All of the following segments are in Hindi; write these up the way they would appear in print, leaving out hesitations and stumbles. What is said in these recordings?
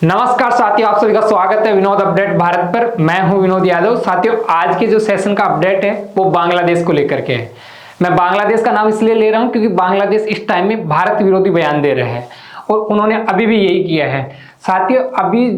नमस्कार साथियों, आप सभी का स्वागत है विनोद अपडेट भारत पर। मैं हूं विनोद यादव। साथियों, आज के जो सेशन का अपडेट है वो बांग्लादेश को लेकर के है। मैं बांग्लादेश का नाम इसलिए ले रहा हूं क्योंकि बांग्लादेश इस टाइम में भारत विरोधी बयान दे रहे हैं और उन्होंने अभी भी यही किया है। साथियों, अभी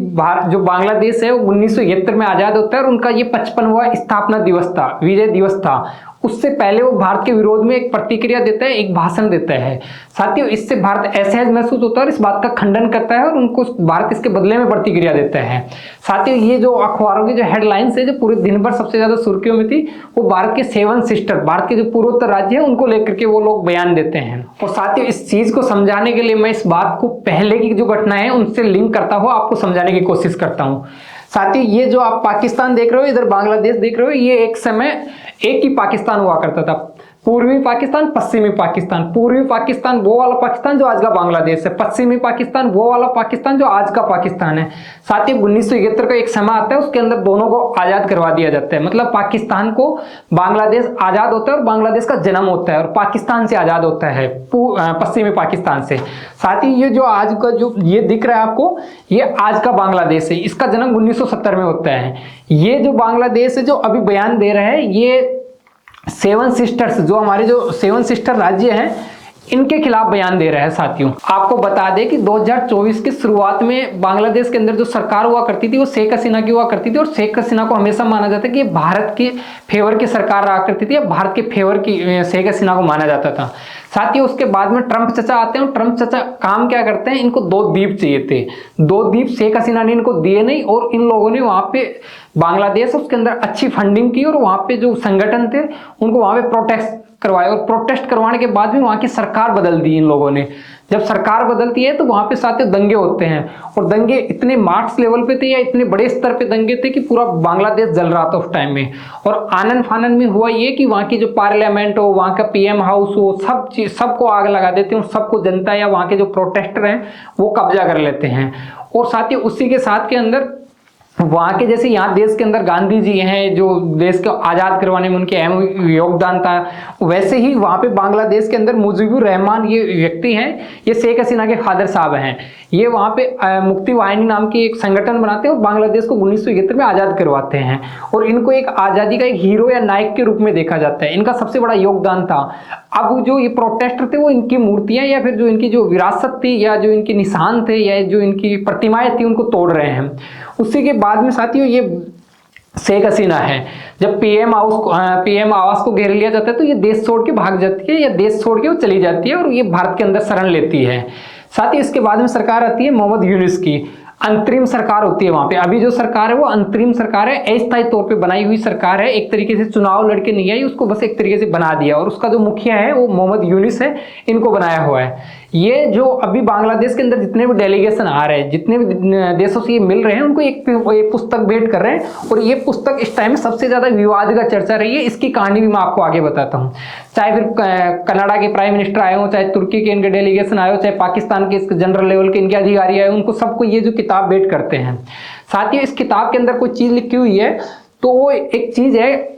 जो बांग्लादेश है वो 1971 में आजाद होता है और उनका ये 55वां स्थापना दिवस था, विजय दिवस था। उससे पहले वो भारत के विरोध में एक प्रतिक्रिया देता है, एक भाषण देता है। साथियों, इससे भारत असहज महसूस होता है और इस बात का खंडन करता है और उनको भारत इसके बदले में प्रतिक्रिया देता है। साथियों, ये जो अखबारों की जो हेडलाइंस है जो पूरे दिन भर सबसे ज्यादा सुर्खियों में थी, वो भारत के 7 सिस्टर, भारत के जो पूर्वोत्तर राज्य है उनको लेकर के वो लोग बयान देते हैं। और साथियों, इस चीज को समझाने के लिए मैं इस बात को पहले की जो घटनाएं है उनसे लिंक करता हुआ आपको समझाने की कोशिश करता हूँ। साथियों, ये जो आप पाकिस्तान देख रहे हो, इधर बांग्लादेश देख रहे हो, ये एक समय एक ही पाकिस्तान हुआ करता था। पूर्वी पाकिस्तान, पश्चिमी पाकिस्तान। पूर्वी पाकिस्तान वो वाला पाकिस्तान जो आज का बांग्लादेश है, पश्चिमी पाकिस्तान वो वाला पाकिस्तान जो आज का पाकिस्तान है। साथियों, 1971 का एक समय आता है, उसके अंदर दोनों को आजाद करवा दिया जाता है। मतलब पाकिस्तान को बांग्लादेश आजाद होता है और बांग्लादेश का जन्म होता है और पाकिस्तान से आजाद होता है, पश्चिमी पाकिस्तान से। साथियों, ये जो आज का जो ये दिख रहा है आपको, ये आज का बांग्लादेश है। इसका जन्म 1970 में होता है। ये जो बांग्लादेश है जो अभी बयान दे रहे हैं, ये 7 सिस्टर्स, जो हमारे जो 7 सिस्टर राज्य हैं, इनके खिलाफ बयान दे रहा है। साथियों, आपको बता दें कि 2024 की शुरुआत में बांग्लादेश के अंदर जो सरकार हुआ करती थी वो शेख हसीना की हुआ करती थी और शेख हसीना को हमेशा माना जाता है कि भारत के फेवर की सरकार रहा करती थी या भारत के फेवर की शेख हसीना को माना जाता था। साथियों, उसके बाद में ट्रंप चचा आते हैं और ट्रंप चचा काम क्या करते हैं, इनको 2 द्वीप चाहिए थे। 2 द्वीप शेख हसीना ने इनको दिए नहीं और इन लोगों ने वहां पे बांग्लादेश उसके अंदर अच्छी फंडिंग की और वहां पे जो संगठन थे उनको वहां पे प्रोटेस्ट करवाए और प्रोटेस्ट करवाने के बाद भी वहां की सरकार बदल दी इन लोगों ने। जब सरकार बदलती है तो वहां पे साथियों दंगे होते हैं और दंगे इतने मार्च लेवल पे थे या इतने बड़े स्तर पे दंगे थे कि पूरा बांग्लादेश जल रहा था उस टाइम में। और आनन फानन में हुआ ये कि वहां की जो पार्लियामेंट हो, वहां का पीएम हाउस हो, सब चीज सबको आग लगा देते हैं, सबको जनता या वहां के जो प्रोटेस्टर हैं वो कब्जा कर लेते हैं। और साथियों, उसी के साथ के अंदर वहां के जैसे यहाँ देश के अंदर गांधी जी हैं जो देश को आजाद करवाने में उनके अहम योगदान था, वैसे ही वहां पे बांग्लादेश के अंदर मुजीबुर रहमान ये व्यक्ति हैं, ये शेख हसीना के फादर साहब हैं। ये वहां पे मुक्ति वाहिनी नाम की एक संगठन बनाते हैं और बांग्लादेश को 1971 में आजाद करवाते हैं और इनको एक आजादी का एक हीरो या नायक के रूप में देखा जाता है। इनका सबसे बड़ा योगदान था। अब जो ये प्रोटेस्टर थे वो इनकी मूर्तियां या फिर जो इनकी जो विरासत थी या जो इनके निशान थे या जो इनकी प्रतिमाएं थी उनको तोड़ रहे हैं। उसी के बाद में साथियों, ये शेख हसीना है, जब पीएम आवास को घेर लिया जाता है तो ये देश छोड़ के भाग जाती है या देश छोड़ के वो चली जाती है और ये भारत के अंदर शरण लेती है। साथ ही इसके बाद में सरकार आती है मोहम्मद यूनुस की, अंतरिम सरकार होती है वहां पे। अभी जो सरकार है वो अंतरिम सरकार है, अस्थायी तौर पे बनाई हुई सरकार है। एक तरीके से चुनाव लड़के नहीं आई, उसको बस एक तरीके से बना दिया और उसका जो मुखिया है वो मोहम्मद यूनुस है, इनको बनाया हुआ है। ये जो अभी बांग्लादेश के अंदर जितने भी डेलीगेशन आ रहे हैं, जितने भी देशों से ये मिल रहे हैं, उनको एक पुस्तक भेंट कर रहे हैं और ये पुस्तक इस टाइम में सबसे ज्यादा विवाद का चर्चा रही है। इसकी कहानी भी मैं आपको आगे बताता हूँ। चाहे फिर कनाडा के प्राइम मिनिस्टर आए हो, चाहे तुर्की के इनके डेलीगेशन आए हो, चाहे पाकिस्तान के जनरल लेवल के इनके अधिकारी आए, उनको सबको ये जो किताब भेंट करते हैं। साथियों, इस किताब के अंदर कोई चीज लिखी हुई है तो वो एक चीज है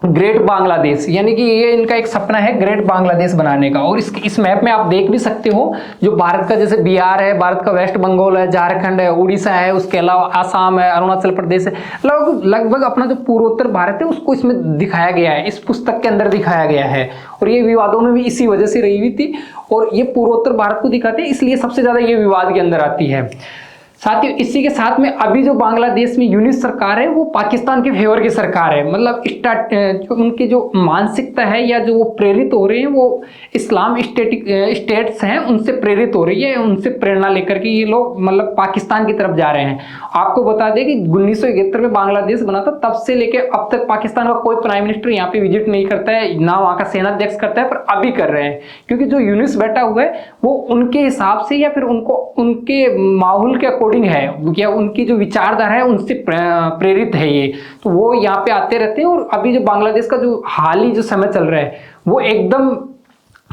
ग्रेट बांग्लादेश, यानी कि ये इनका एक सपना है ग्रेट बांग्लादेश बनाने का। और इस मैप में आप देख भी सकते हो जो भारत का जैसे बिहार है, भारत का वेस्ट बंगाल है, झारखंड है, उड़ीसा है, उसके अलावा आसाम है, अरुणाचल प्रदेश है, लगभग अपना जो पूर्वोत्तर भारत है उसको इसमें दिखाया गया है, इस पुस्तक के अंदर दिखाया गया है। और ये विवादों में भी इसी वजह से रही हुई थी और ये पूर्वोत्तर भारत को दिखाते हैं, इसलिए सबसे ज्यादा ये विवाद के अंदर आती है। साथियों, इसी के साथ में अभी जो बांग्लादेश में यूनिट सरकार है वो पाकिस्तान के फेवर की सरकार है। मतलब जो उनकी जो मानसिकता है या जो वो प्रेरित हो रहे हैं वो इस्लाम स्टेट्स हैं उनसे प्रेरित हो रही है, उनसे प्रेरणा लेकर के ये लोग मतलब पाकिस्तान की तरफ जा रहे हैं। आपको बता दें कि 1971 में बांग्लादेश बना था, तब से लेकर अब तक पाकिस्तान का कोई प्राइम मिनिस्टर यहाँ पे विजिट नहीं करता है, ना वहाँ का सेनाध्यक्ष करता है, पर अभी कर रहे हैं क्योंकि जो यूनिस बैठा हुआ है वो उनके हिसाब से या फिर उनको उनके माहौल के अकॉर्डिंग है या उनकी जो विचारधारा है उनसे प्रेरित है ये, तो वो यहाँ पे आते रहते हैं। और अभी जो बांग्लादेश का जो हाल ही जो समय चल रहा है वो एकदम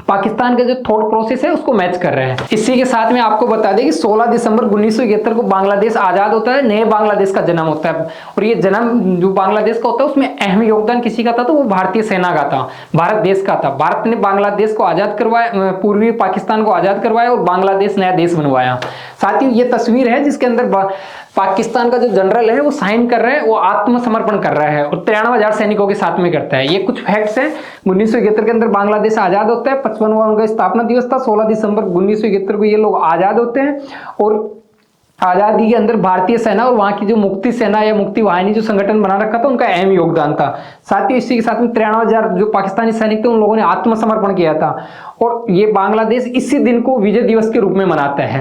पाकिस्तान का जो थॉट प्रोसेस है उसको मैच कर रहे हैं। इसी के साथ में आपको बता दें कि 16 दिसंबर 1971 को बांग्लादेश आजाद होता है, नए बांग्लादेश का जन्म होता है। और ये जन्म जो बांग्लादेश का होता है उसमें अहम योगदान किसी का था, तो वो भारतीय सेना का था, भारत देश का था। भारत ने बांग्लादेश को आजाद करवाया, पूर्वी पाकिस्तान को आजाद करवाया और बांग्लादेश नया देश बनवाया। साथ ही ये तस्वीर है जिसके अंदर पाकिस्तान का जो जनरल है वो साइन कर रहा है, वो आत्मसमर्पण कर रहा है और 93,000 सैनिकों के साथ में करता है। ये कुछ फैक्ट्स हैं। 1971 के अंदर बांग्लादेश आजाद होता है, 55वां उनका स्थापना दिवस था, 16 दिसंबर 1971 को ये लोग आजाद होते हैं। और आजादी के अंदर भारतीय सेना और वहां की जो मुक्ति सेना या मुक्ति वाहिनी जो संगठन बना रखा था उनका अहम योगदान था। साथ ही इसी के साथ में 93,000 जो पाकिस्तानी सैनिक थे उन लोगों ने आत्मसमर्पण किया था। और ये बांग्लादेश इसी दिन को विजय दिवस के रूप में मनाता है।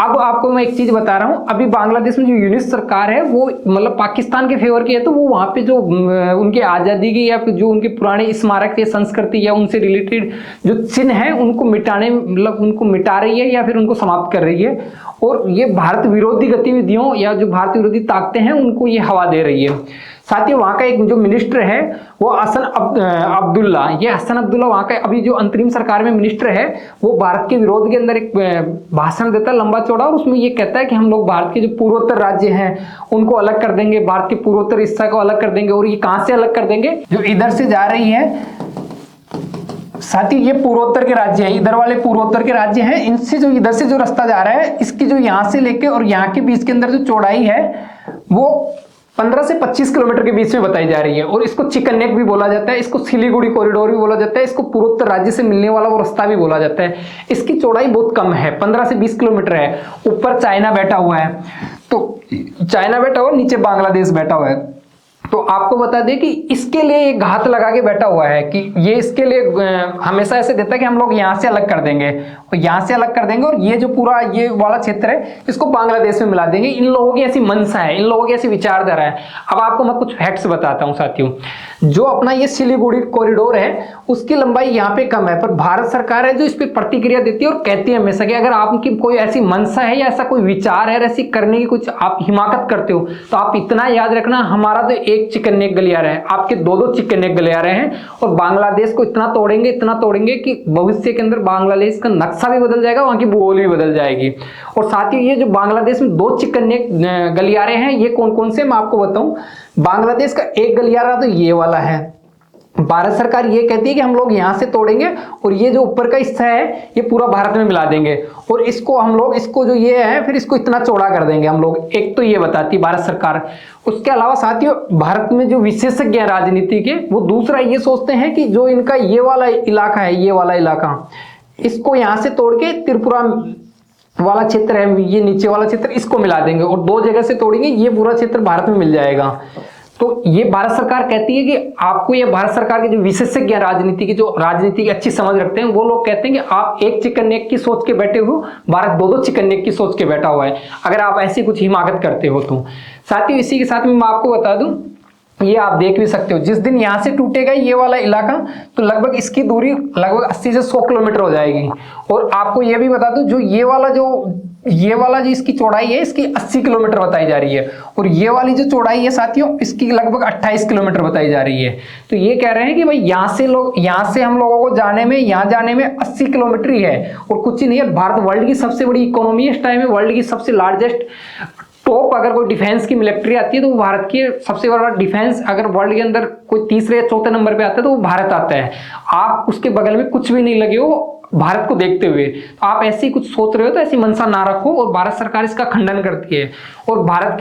अब आपको मैं एक चीज बता रहा हूं, अभी बांग्लादेश में जो यूनिट सरकार है वो मतलब पाकिस्तान के फेवर की है, तो वो वहां पे जो उनके आजादी की या फिर जो उनके पुराने स्मारक या संस्कृति या उनसे रिलेटेड जो चिन्ह है उनको मिटाने मतलब उनको मिटा रही है या फिर उनको समाप्त कर रही है। और ये भारत विरोधी गतिविधियों या जो भारत विरोधी ताकतें हैं उनको ये हवा दे रही है। साथ ही वहां का एक जो मिनिस्टर है वो हसन अब्दुल्ला, ये हसन अब्दुल्ला वहां का अभी जो अंतरिम सरकार में मिनिस्टर है, वो भारत के विरोध के अंदर एक भाषण देता है लंबा चौड़ा, और उसमें ये कहता है कि हम लोग भारत के जो पूर्वोत्तर राज्य हैं उनको अलग कर देंगे, भारत के पूर्वोत्तर हिस्सा को अलग कर देंगे। और ये कहां से अलग कर देंगे? जो इधर से जा रही है, साथ ही ये पूर्वोत्तर के राज्य हैं, इधर वाले पूर्वोत्तर के राज्य हैं, इनसे जो इधर से जो रास्ता जा रहा है इसकी जो यहाँ से लेके और यहाँ के बीच के अंदर जो चौड़ाई है वो 15 से 25 किलोमीटर के बीच में बताई जा रही है। और इसको चिकन नेक भी बोला जाता है, इसको सिलीगुड़ी कॉरिडोर भी बोला जाता है, इसको पूर्वोत्तर राज्य से मिलने वाला वो रास्ता भी बोला जाता है। इसकी चौड़ाई बहुत कम है, 15 से 20 किलोमीटर है। ऊपर चाइना बैठा हुआ है, तो चाइना बैठा हुआ, नीचे बांग्लादेश बैठा हुआ है। तो आपको बता दें कि इसके लिए एक घात लगा के बैठा हुआ है कि ये इसके लिए हमेशा ऐसे देता है कि हम लोग यहाँ से अलग कर देंगे और यहाँ से अलग कर देंगे और ये जो पूरा ये वाला क्षेत्र है इसको बांग्लादेश में मिला देंगे। इन लोगों की ऐसी मंशा है, इन लोगों की ऐसी विचारधारा है। अब आपको मैं कुछ फैक्ट्स बताता हूँ साथियों। जो अपना ये सिलीगुड़ी कॉरिडोर है उसकी लंबाई यहाँ पे कम है, पर भारत सरकार है जो इस पर प्रतिक्रिया देती है और कहती है हमेशा कि अगर आपकी कोई ऐसी मंशा है या ऐसा कोई विचार है, ऐसी करने की कुछ आप हिमाकत करते हो, तो आप इतना याद रखना, हमारा तो एक चिकन नेक गलियारा है, आपके दो चिकन नेक गलियारे हैं। और बांग्लादेश को इतना तोड़ेंगे कि भविष्य के अंदर बांग्लादेश का नक्शा भी बदल जाएगा, वहां की भूगोल भी बदल जाएगी। और साथ ही ये जो बांग्लादेश में 2 चिकन नेक गलियारे हैं, ये कौन कौन से मैं आपको बताऊं। बांग्लादेश का एक गलियारा तो ये वाला है, भारत सरकार ये कहती है कि हम लोग यहां से तोड़ेंगे और ये जो ऊपर का हिस्सा है ये पूरा भारत में मिला देंगे और इसको हम लोग इसको जो ये है फिर इसको इतना चौड़ा कर देंगे हम लोग। एक तो ये बताती भारत सरकार। उसके अलावा साथियों भारत में जो विशेषज्ञ हैं राजनीति के, वो दूसरा ये सोचते हैं कि जो इनका ये वाला इलाका है, ये वाला इलाका, इसको यहां से तोड़ के त्रिपुरा वाला क्षेत्र है, ये नीचे वाला क्षेत्र, इसको मिला देंगे और 2 जगह से तोड़ेंगे, ये पूरा क्षेत्र भारत में मिल जाएगा। तो ये भारत सरकार कहती है कि आपको, ये भारत सरकार के जो विशेषज्ञ राजनीति की, जो राजनीति की अच्छी समझ रखते हैं, वो लोग कहते हैं कि आप एक चिकन नेक की सोच के बैठे हो, भारत 2 चिकन नेक की सोच के बैठा हुआ है, अगर आप ऐसी कुछ हिमाकत करते हो तो। साथियों इसी के साथ में मैं आपको बता दूं, ये आप देख भी सकते हो, जिस दिन यहां से टूटेगा ये वाला इलाका तो लगभग इसकी दूरी लगभग 80 से 100 किलोमीटर हो जाएगी। और आपको ये भी बता दूं, जो ये वाला जो इसकी चौड़ाई है इसकी 80 किलोमीटर बताई जा रही है और ये वाली जो चौड़ाई है साथियों इसकी लगभग 28 किलोमीटर बताई जा रही है। तो ये कह रहे हैं कि भाई यहाँ से हम लोगों को जाने में 80 किलोमीटर ही है और कुछ ही नहीं है। भारत वर्ल्ड की सबसे बड़ी इकोनॉमी है इस टाइम में, वर्ल्ड की सबसे लार्जेस्ट टॉप अगर कोई डिफेंस की मिलिट्री आती है तो वो भारत की सबसे बड़ा डिफेंस, अगर वर्ल्ड के अंदर कोई तीसरे या चौथे नंबर पे आता है तो वो भारत आता है। आप उसके बगल में कुछ भी नहीं लगे हो भारत को देखते हुए, तो आप ऐसी कुछ सोच रहे हो तो ऐसी मंशा ना रखो। और भारत सरकार इसका खंडन करती है। और भारत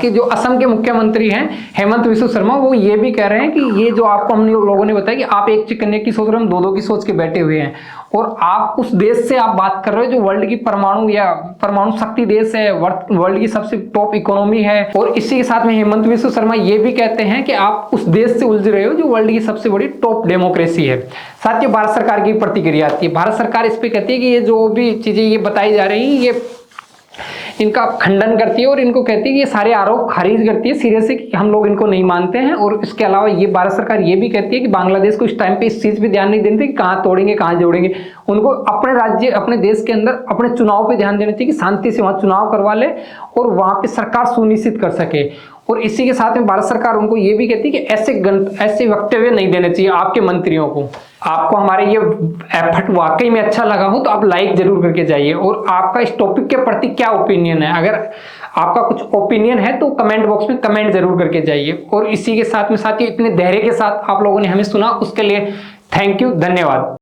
के जो असम के मुख्यमंत्री हैं हेमंत बिस्वा शर्मा, वो ये भी कह रहे हैं कि ये जो आपको हम लोगों ने बताया कि आप एक चिकन नेक की सोच रहे हो, हम 2 की सोच के बैठे हुए हैं और आप उस देश से आप बात कर रहे हो जो वर्ल्ड की परमाणु शक्ति देश है, वर्ल्ड की सबसे टॉप इकोनॉमी है। और इसी के साथ में हेमंत बिस्वा शर्मा ये भी कहते हैं कि आप उस देश से उलझ रहे हो जो वर्ल्ड की सबसे बड़ी टॉप डेमोक्रेसी है। साथ ही भारत सरकार की प्रतिक्रिया आती है, भारत सरकार इस पे कहती है कि ये जो भी चीजें ये बताई जा रही हैं ये इनका खंडन करती है और इनको कहती है कि ये सारे आरोप खारिज करती है सिरे से कि हम लोग इनको नहीं मानते हैं। और इसके अलावा ये भारत सरकार ये भी कहती है कि बांग्लादेश को इस टाइम पे इस चीज पे ध्यान नहीं देते कि कहाँ तोड़ेंगे कहाँ जोड़ेंगे, उनको अपने राज्य, अपने देश के अंदर अपने चुनाव पे ध्यान देना चाहिए कि शांति से वहाँ चुनाव करवा ले और वहाँ पे सरकार सुनिश्चित कर सके। और इसी के साथ में भारत सरकार उनको ये भी कहती है कि ऐसे वक्तव्य नहीं देने चाहिए आपके मंत्रियों को। आपको हमारे ये एफर्ट वाकई में अच्छा लगा हो तो आप लाइक जरूर करके जाइए। और आपका इस टॉपिक के प्रति क्या ओपिनियन है, अगर आपका कुछ ओपिनियन है तो कमेंट बॉक्स में कमेंट जरूर करके जाइए। और इसी के साथ में साथियों, इतने धैर्य के साथ आप लोगों ने हमें सुना उसके लिए थैंक यू, धन्यवाद।